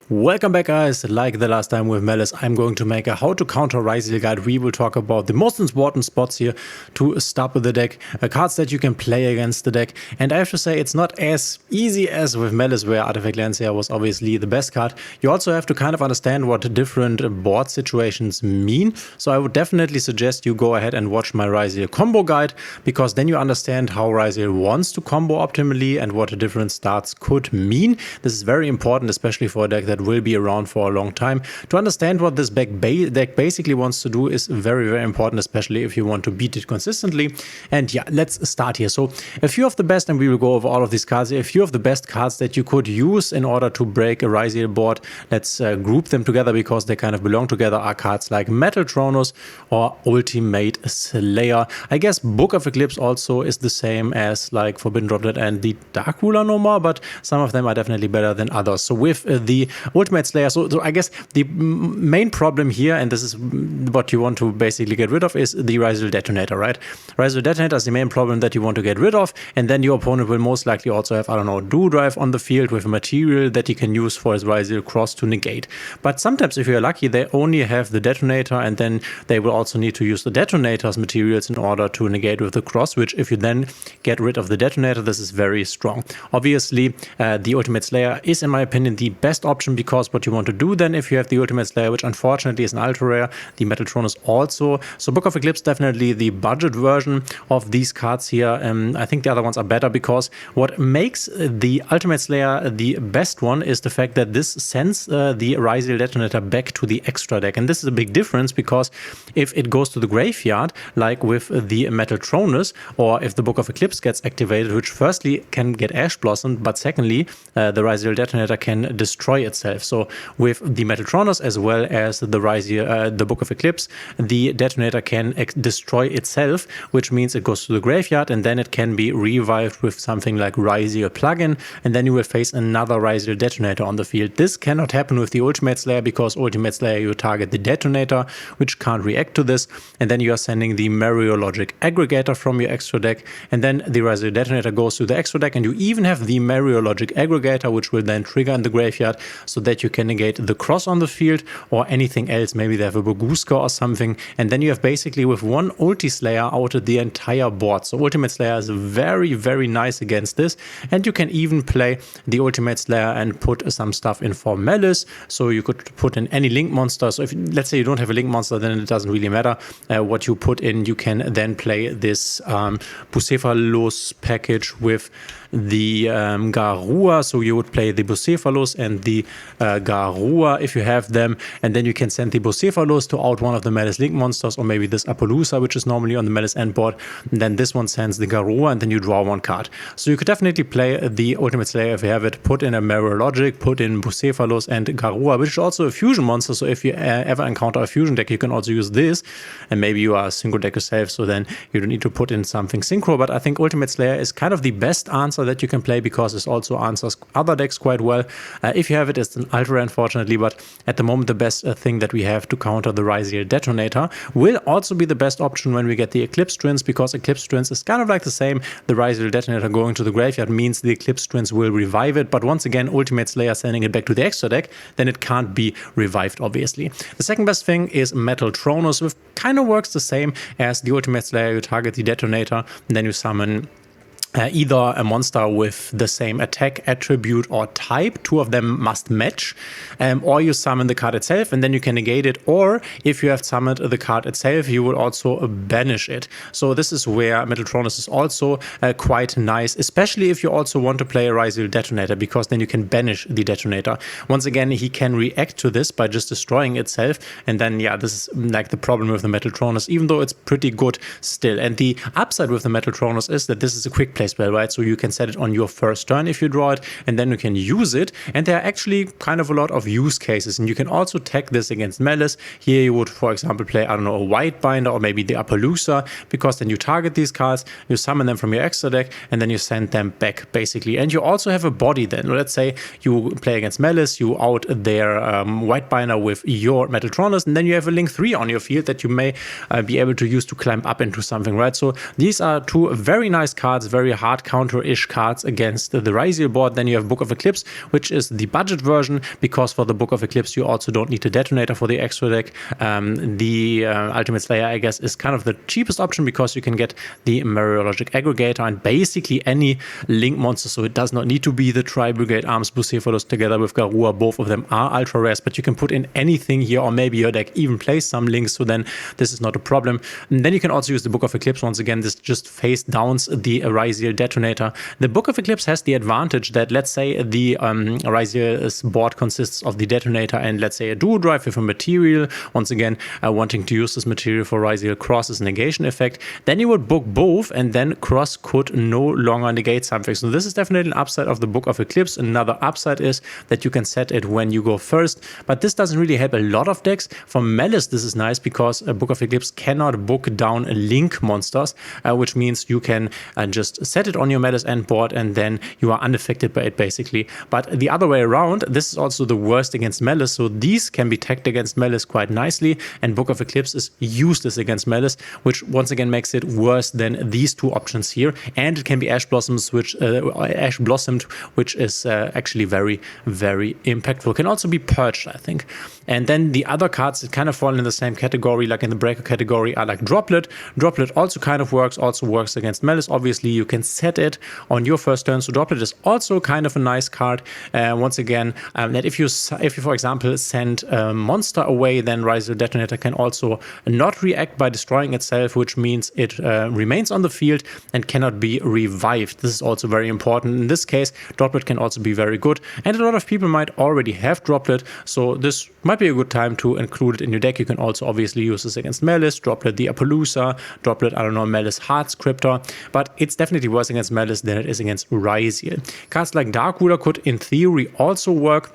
Welcome back, guys. Like the last time with Malice, I'm going to make a how to counter Ryzeal guide. We will talk about the most important spots here to stop the deck, cards that you can play against the deck. And I have to say, it's not as easy as with Malice, where Artifact Lancia was obviously the best card. You also have to kind of understand what different board situations mean. So I would definitely suggest you go ahead and watch my Ryzeal combo guide, because then you understand how Ryzeal wants to combo optimally and what different starts could mean. This is very important, especially for a deck that will be around for a long time. To understand what this deck basically wants to do is very, very important, especially if you want to beat it consistently. And yeah, let's start here. So a few of the best, and we will go over all of these cards, a few of the best cards that you could use in order to break a Ryzeal board. Let's group them together because they kind of belong together, are cards like Metal Tronus or Ultimate Slayer. I guess Book of Eclipse also is the same as like Forbidden Droplet and the Dark Ruler no more, but some of them are definitely better than others. So with the Ultimate Slayer, so I guess the main problem here, and this is what you want to basically get rid of, is the Ryzeal Detonator, right? Ryzeal Detonator is the main problem that you want to get rid of, and then your opponent will most likely also have, I don't know, Do Drive on the field with a material that he can use for his Ryzeal Cross to negate. But sometimes, if you're lucky, they only have the Detonator, and then they will also need to use the Detonator's materials in order to negate with the Cross, which if you then get rid of the Detonator, this is very strong. Obviously, the Ultimate Slayer is, in my opinion, the best option, because what you want to do then, if you have the Ultimate Slayer, which unfortunately is an ultra rare, the Metal Tronus also. So Book of Eclipse, definitely the budget version of these cards here. I think the other ones are better, because what makes the Ultimate Slayer the best one is the fact that this sends the Ryzeal Detonator back to the extra deck. And this is a big difference, because if it goes to the graveyard, like with the Metal Tronus, or if the Book of Eclipse gets activated, which firstly can get Ash Blossomed, but secondly, the Ryzeal Detonator can destroy itself. So with the Metal Tronus as well as the Ryzeal, the Book of Eclipse, the Detonator can destroy itself, which means it goes to the graveyard, and then it can be revived with something like Ryzeal Plugin, and then you will face another Ryzeal Detonator on the field. This cannot happen with the Ultimate Slayer, because Ultimate Slayer, you target the Detonator, which can't react to this, and then you are sending the Mariologic Aggregator from your extra deck, and then the Ryzeal Detonator goes to the extra deck, and you even have the Mariologic Aggregator, which will then trigger in the graveyard, so that you can negate the Cross on the field or anything else. Maybe they have a Boguska or something, and then you have basically with one Ulti Slayer outed the entire board. So Ultimate Slayer is very, very nice against this, and you can even play the Ultimate Slayer and put some stuff in for Malice. So you could put in any Link monster. So if, let's say, you don't have a Link monster, then it doesn't really matter what you put in. You can then play this Bucephalus package with the Garua. So you would play the Bucephalus and the Garua if you have them, and then you can send the Bucephalus to out one of the Malice Link monsters, or maybe this Appaloosa, which is normally on the Malice end board, and then this one sends the Garua, and then you draw one card. So you could definitely play the Ultimate Slayer if you have it, put in a Mariologic, put in Bucephalus and Garua, which is also a fusion monster. So if you ever encounter a fusion deck, you can also use this, and maybe you are a synchro deck yourself, so then you don't need to put in something synchro. But I think Ultimate Slayer is kind of the best answer that you can play, because it also answers other decks quite well. If you have it, it's an ultra, unfortunately, but at the moment the best thing that we have to counter the Ryzeal Detonator will also be the best option when we get the Eclipse Twins, because Eclipse Twins is kind of like the same. The Ryzeal Detonator going to the graveyard means the Eclipse Twins will revive it, but once again, Ultimate Slayer sending it back to the extra deck, then it can't be revived, obviously. The second best thing is Metal Tronus, which kind of works the same as the Ultimate Slayer. You target the Detonator, and then you summon either a monster with the same attack attribute or type, two of them must match, or you summon the card itself and then you can negate it, or if you have summoned the card itself, you will also banish it. So this is where Metal Tronus is also quite nice, especially if you also want to play a Ryzeal Detonator, because then you can banish the Detonator. Once again, he can react to this by just destroying itself, and then yeah, this is like the problem with the Metal Tronus, even though it's pretty good still. And the upside with the Metal Tronus is that this is a quick play spell, right? So you can set it on your first turn if you draw it, and then you can use it. And there are actually kind of a lot of use cases, and you can also tech this against Malice. Here you would, for example, play, I don't know, a White Binder or maybe the Appaloosa, because then you target these cards, you summon them from your extra deck, and then you send them back, basically. And you also have a body then. Let's say you play against Malice, you out their White Binder with your Metal Tronus, and then you have a Link 3 on your field that you may be able to use to climb up into something, right? So these are two very nice cards, very hard counter-ish cards against the Ryzeal board. Then you have Book of Eclipse, which is the budget version, because for the Book of Eclipse you also don't need a detonator for the extra deck. The Ultimate Slayer, I guess, is kind of the cheapest option because you can get the Meteorologic Aggregator and basically any link monster, so it does not need to be the Tri-Brigade Arms Bucephalus together with Garua. Both of them are ultra rares, but you can put in anything here, or maybe your deck even plays some links, so then this is not a problem. And then you can also use the Book of Eclipse. Once again, this just face downs the Ryzeal detonator. The Book of Eclipse has the advantage that, let's say the Ryzeal's board consists of the detonator and let's say a duo drive with a material, once again wanting to use this material for Ryzeal Cross as negation effect, then you would book both and then Cross could no longer negate something. So this is definitely an upside of the Book of Eclipse. Another upside is that you can set it when you go first, but this doesn't really help a lot of decks. For Malice this is nice because a Book of Eclipse cannot book down link monsters, which means you can just set it on your Malice end board and then you are unaffected by it basically. But the other way around, this is also the worst against Malice, so these can be tagged against Malice quite nicely, and Book of Eclipse is useless against Malice, which once again makes it worse than these two options here. And it can be Ash Blossomed, which is actually very, very impactful. Can also be Purged, I think. And then the other cards that kind of fall in the same category, like in the Breaker category, are like Droplet. Droplet also kind of works, against Malice. Obviously, you can set it on your first turn, so Droplet is also kind of a nice card. Once again, that if you for example send a monster away, then Ryzeal Detonator can also not react by destroying itself, which means it remains on the field and cannot be revived. This is also very important. In this case, Droplet can also be very good, and a lot of people might already have Droplet, so this might be a good time to include it in your deck. You can also obviously use this against Malice, Droplet the Appaloosa, Droplet, I don't know, Malice Heart Scriptor, but it's definitely worse against Malice than it is against Ryzeal. Cards like Dark Ruler could in theory also work.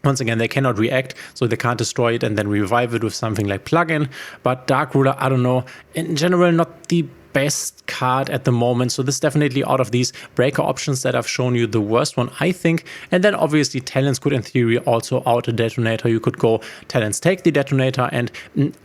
Once again, they cannot react, so they can't destroy it and then revive it with something like Plugin. But Dark Ruler, I don't know, in general, not the best card at the moment, so this is definitely out of these Breaker options that I've shown you the worst one, I think. And then obviously Talents could in theory also out a detonator. You could go Talents take the detonator, and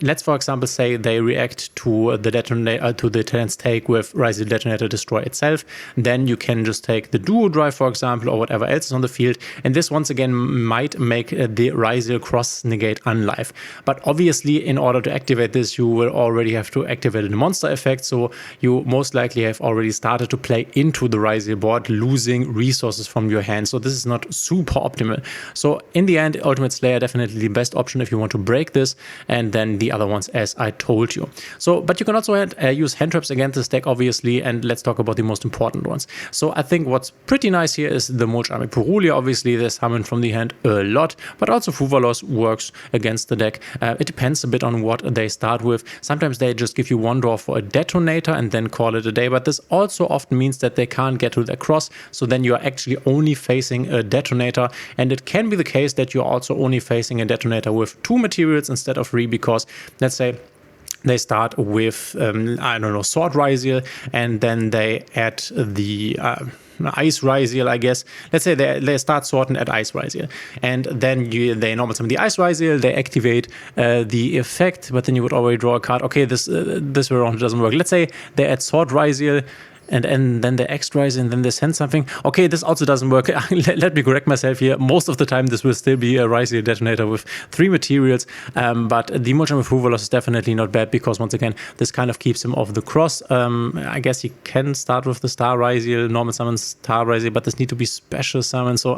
let's for example say they react to the detonator, to the Talents take with Ryzeal Detonator destroy itself. Then you can just take the duo drive, for example, or whatever else is on the field, and this once again might make the Ryzeal Cross negate unlife. But obviously in order to activate this, you will already have to activate the monster effect, so you most likely have already started to play into the Ryzeal board, losing resources from your hand. So this is not super optimal. So in the end, Ultimate Slayer definitely the best option if you want to break this, and then the other ones as I told you. So, but you can also use Handtraps against this deck, obviously, and let's talk about the most important ones. So I think what's pretty nice here is the Mulch Army Purulia. Obviously, they summon from the hand a lot, but also Fuvalos works against the deck. It depends a bit on what they start with. Sometimes they just give you one draw for a detonator and then call it a day, but this also often means that they can't get to their cross, so then you are actually only facing a detonator, and it can be the case that you're also only facing a detonator with 2 materials instead of 3, because let's say they start with I don't know, Sword Ryzeal, and then they add the Ice Ryzeal, I guess. Let's say they start sorting at Ice Ryzeal, and then they normal summon the Ice Ryzeal, they activate the effect, but then you would already draw a card. Okay, this way around doesn't work. Let's say they add Sword Ryzeal, and then they X-Rise, and then they send something. Okay, this also doesn't work. Let me correct myself here. Most of the time, this will still be a Ryzeal Detonator with 3 materials, but the Mulch with Fuvalos is definitely not bad, because once again, this kind of keeps him off the cross. I guess he can start with the Star Ryzeal, normal summon Star Ryzeal, but this need to be special summon, so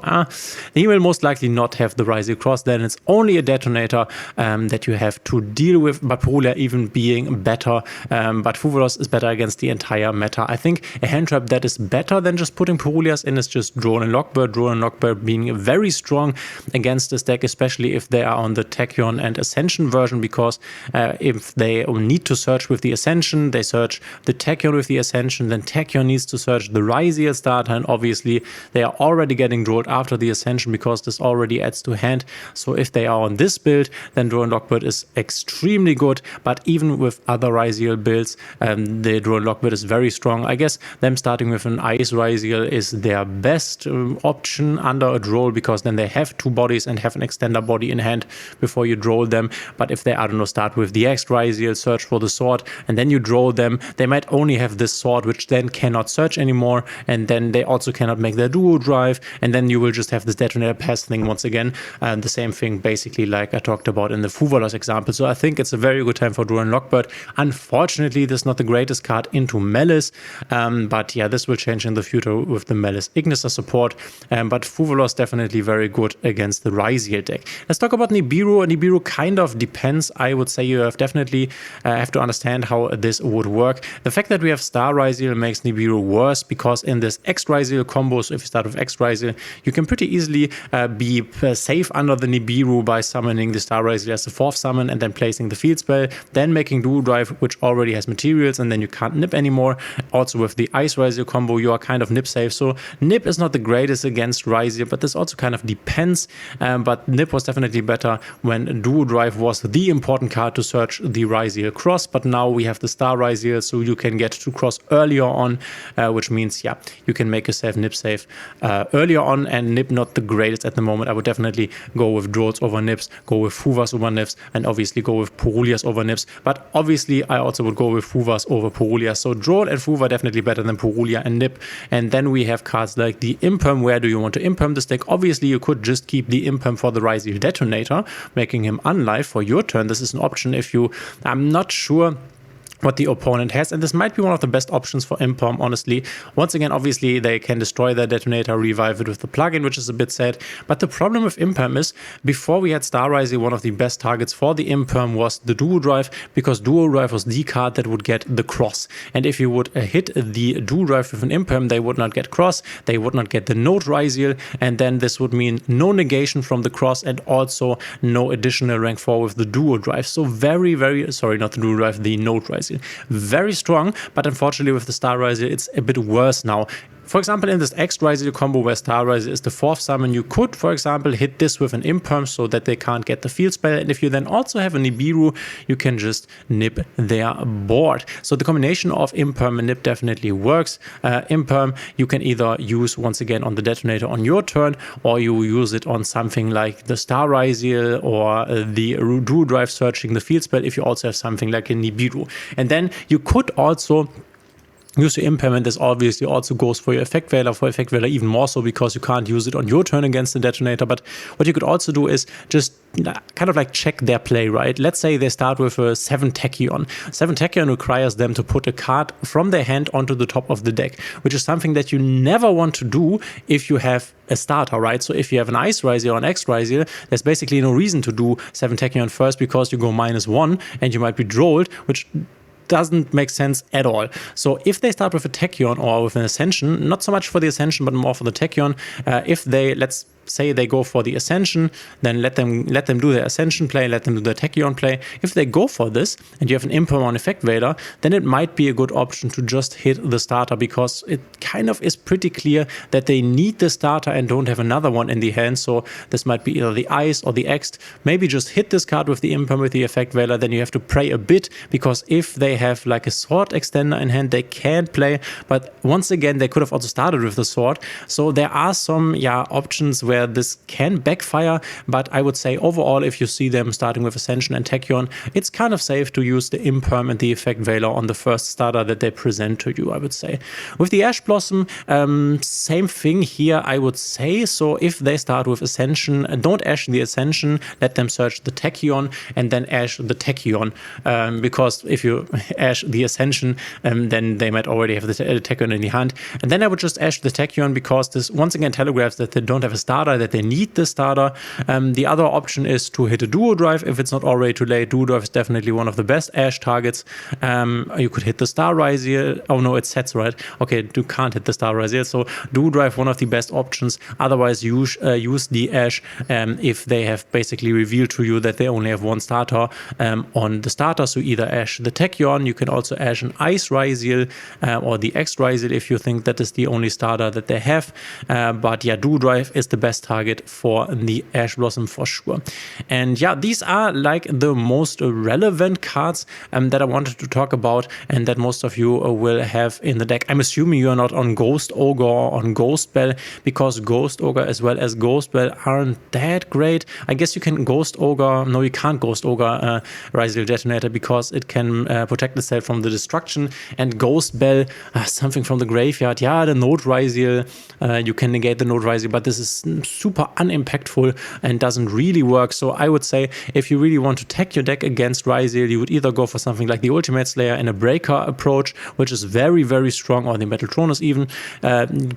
he will most likely not have the Ryzeal cross. Then it's only a detonator that you have to deal with, but Purulia even being better, but Fuvalos is better against the entire meta. I think a hand trap that is better than just putting Purulias in is just Drone and Lockbird. Drone and Lockbird being very strong against this deck, especially if they are on the Tachyon and Ascension version, because if they need to search with the Ascension, they search the Tachyon with the Ascension, then Tachyon needs to search the Ryzeal starter, and obviously they are already getting drolled after the Ascension because this already adds to hand. So if they are on this build, then Drone Lockbird is extremely good, but even with other Ryzeal builds, the Drone Lockbird is very strong. I guess guess them starting with an Ice Ryzeal is their best option under a Droll, because then they have 2 bodies and have an extender body in hand before you Droll them. But if they, I don't know, start with the X Ryzeal, search for the sword, and then you Droll them, they might only have this sword, which then cannot search anymore, and then they also cannot make their duo drive, and then you will just have this detonator pass thing once again. The same thing basically like I talked about in the Fuvalos example. So I think it's a very good time for Duran Lockbird. Unfortunately, this is not the greatest card into Malice, but yeah, this will change in the future with the Malice Ignister support. But Fuvalos definitely very good against the Ryzeal deck. Let's talk about Nibiru. Nibiru kind of depends. I would say you have definitely have to understand how this would work. The fact that we have Star Ryzeal makes Nibiru worse, because in this X Ryzeal combo, so if you start with X Ryzeal, you can pretty easily be safe under the Nibiru by summoning the Star Ryzeal as the 4th summon and then placing the field spell, then making Duo Drive, which already has materials, and then you can't nip anymore. Also with the Ice Ryzeal combo, you are kind of nip safe. So nip is not the greatest against Ryzeal, but this also kind of depends. But nip was definitely better when Duo Drive was the important card to search the Ryzeal cross. But now we have the Star Ryzeal, so you can get to cross earlier on, which means, yeah, you can make yourself nip safe earlier on, and nip not the greatest at the moment. I would definitely go with Drolls over nips, go with Fuvas over nips, and obviously go with Purulias over nips. But obviously, I also would go with Fuvas over Purulias. So Droll and Fuva definitely better than Purulia and nip. And then we have cards like the Imperm. Where do you want to Imperm this deck? Obviously, you could just keep the Imperm for the Ryzeal Detonator, making him unlive for your turn. This is an option if you, I'm not sure what the opponent has, and this might be one of the best options for Imperm, honestly. Once again, obviously, they can destroy their detonator, revive it with the plugin, which is a bit sad. But the problem with Imperm is, before we had Star Ryzeal, one of the best targets for the Imperm was the Duo Drive, because Duo Drive was the card that would get the cross. And if you would hit the Duo Drive with an Imperm, they would not get cross, they would not get the Node Ryzeal, and then this would mean no negation from the cross and also no additional rank 4 with the Duo Drive. So very, very, sorry, not the Duo Drive, the Node Ryzeal. Very strong, but unfortunately with the Star Ryzeal, it's a bit worse now. For example, in this X Ryzeal combo where Star Ryzeal is the 4th summon, you could, for example, hit this with an Imperm so that they can't get the field spell. And if you then also have a Nibiru, you can just nip their board. So the combination of Imperm and nip definitely works. Imperm you can either use once again on the detonator on your turn, or you use it on something like the Star Ryzeal or the Duo Drive searching the field spell if you also have something like a Nibiru. And then you could also use your Imperm, and this obviously also goes for your Effect Veiler even more so, because you can't use it on your turn against the detonator. But what you could also do is just kind of like check their play, right? Let's say they start with a 7 Tachyon. 7 Tachyon requires them to put a card from their hand onto the top of the deck, which is something that you never want to do if you have a starter, right? So if you have an Ice Ryzeal or an X Ryzeal, there's basically no reason to do 7 Tachyon first, because you go -1 and you might be Drolled, which doesn't make sense at all. So if they start with a Tachyon or with an Ascension, not so much for the Ascension, but more for the Tachyon, if they, let's say they go for the Ascension, then let them do their Ascension play, let them do their Tachyon play. If they go for this and you have an Imperm on Effect Veiler, then it might be a good option to just hit the starter, because it kind of is pretty clear that they need the starter and don't have another one in the hand. So this might be either the Ice or the X. Maybe just hit this card with the Imperm with the Effect Veiler, then you have to pray a bit, because if they have like a sword extender in hand, they can't play. But once again, they could have also started with the sword. So there are some options where this can backfire, but I would say overall, if you see them starting with Ascension and Tachyon, it's kind of safe to use the Imperm and the Effect Veiler on the first starter that they present to you, I would say. With the Ash Blossom, same thing here, I would say. So if they start with Ascension, don't Ash the Ascension, let them search the Tachyon and then Ash the Tachyon, because if you Ash the Ascension, then they might already have the Tachyon in the hand. And then I would just Ash the Tachyon, because this once again telegraphs that they don't have a starter, that they need the starter. The other option is to hit a Duo Drive if it's not already too late. Duo Drive is definitely one of the best Ash targets. You could hit the Star Ryzeal. Oh no, it sets, right? Okay, you can't hit the Star Ryzeal. So Duo Drive, one of the best options. Otherwise, use the Ash if they have basically revealed to you that they only have one starter on the starter. So either Ash the Tachyon, you can also Ash an Ice Ryzeal or the X Ryzeal if you think that is the only starter that they have. But yeah, Duo Drive is the best best target for the Ash Blossom for sure. And yeah, these are like the most relevant cards that I wanted to talk about and that most of you will have in the deck. I'm assuming you are not on Ghost Ogre or on Ghost Bell, because Ghost Ogre as well as Ghost Bell aren't that great. I guess you can Ghost Ogre, no you can't Ghost Ogre Ryzeal Detonator because it can protect itself from the destruction, and Ghost Bell, something from the graveyard, yeah, the Node Ryzeal, you can negate the Node Ryzeal, but this is super unimpactful and doesn't really work. So I would say if you really want to tech your deck against Ryzeal, you would either go for something like the Ultimate Slayer and a Breaker approach, which is very, very strong, or the Metaltronus even.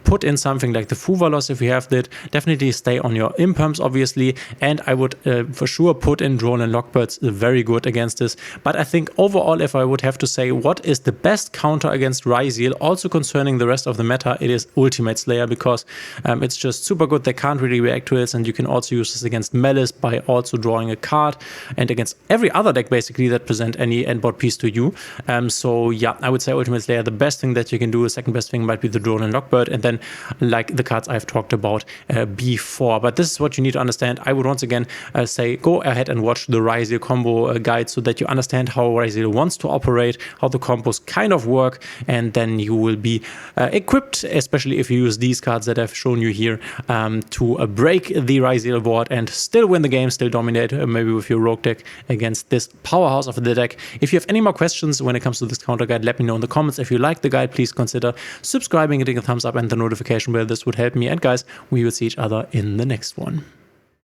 Put in something like the Fuvalos if you have that. Definitely stay on your Imperms, obviously, and I would for sure put in Drone and Lockbirds, very good against this. But I think overall, if I would have to say what is the best counter against Ryzeal, also concerning the rest of the meta, it is Ultimate Slayer, because it's just super good. They can't really react to it, and you can also use this against Malice by also drawing a card, and against every other deck basically that present any endboard piece to you. So yeah, I would say Ultimate Slayer, the best thing that you can do. The second best thing might be the Drone and Lockbird, and then like the cards I've talked about before. But this is what you need to understand. I would once again say go ahead and watch the Ryzeal combo guide so that you understand how Ryzeal wants to operate, how the combos kind of work, and then you will be equipped, especially if you use these cards that I've shown you here, to break the Ryzeal board and still win the game, still dominate, maybe with your rogue deck against this powerhouse of the deck. If you have any more questions when it comes to this counter guide, let me know in the comments. If you like the guide, please consider subscribing, hitting a thumbs up and the notification bell. This would help me. And guys, we will see each other in the next one.